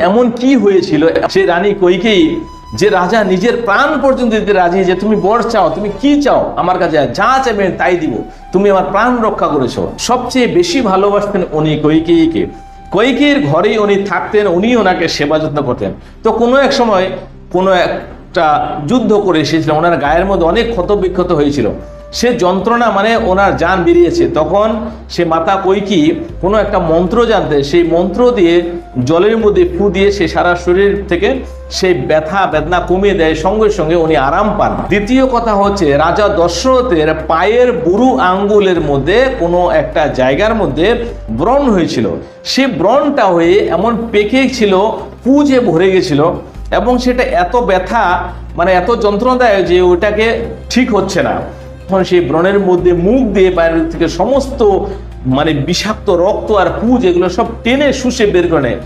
এমন কি হয়েছিল সে রানী কইকেয়ী যে রাজা নিজের প্রাণ পর্যন্ত দিতে রাজি, যে তুমি বর চাও, তুমি কি চাও আমার কাছে যা চাইবেন তাই দিব, তুমি আমার প্রাণ রক্ষা করেছো। সবচেয়ে বেশি ভালোবাসতেন উনি কইকেয়ীকে। কইকেয়ীর ঘরেই উনি থাকতেন, উনি ওনাকে সেবা যত্ন করতেন। তো কোনো এক সময় কোনো একটা যুদ্ধ করে এসেছিলেন, ওনার গায়ের মধ্যে অনেক ক্ষত বিক্ষত হয়েছিল, সে যন্ত্রণা মানে ওনার জান বেরিয়েছে। তখন সে মাতা কইকেয়ী কোনো একটা মন্ত্র জানতেন, সেই মন্ত্র দিয়ে জলের মধ্যে ফু দিয়ে সে সারা শরীর থেকে সেই ব্যথা বেদনা কমিয়ে দেয়, সঙ্গে সঙ্গে উনি আরাম পান। দ্বিতীয় কথা হচ্ছে, রাজা দশরথের পায়ের বুড়ো আঙ্গুলের মধ্যে কোনো একটা জায়গার মধ্যে ব্রণ হয়েছিল, সে ব্রণটা হয়ে এমন পেকে ছিল, পুজে ভরে গেছিল এবং সেটা এত ব্যথা মানে এত যন্ত্রণাদায়ক যে ওটাকে ঠিক হচ্ছে না। তখন সেই ব্রণের মধ্যে মুখ দিয়ে বাইরের থেকে সমস্ত মানে বিষাক্ত রক্ত আর পুজ এগুলো সব টেনে শুষে বের করে নেয়।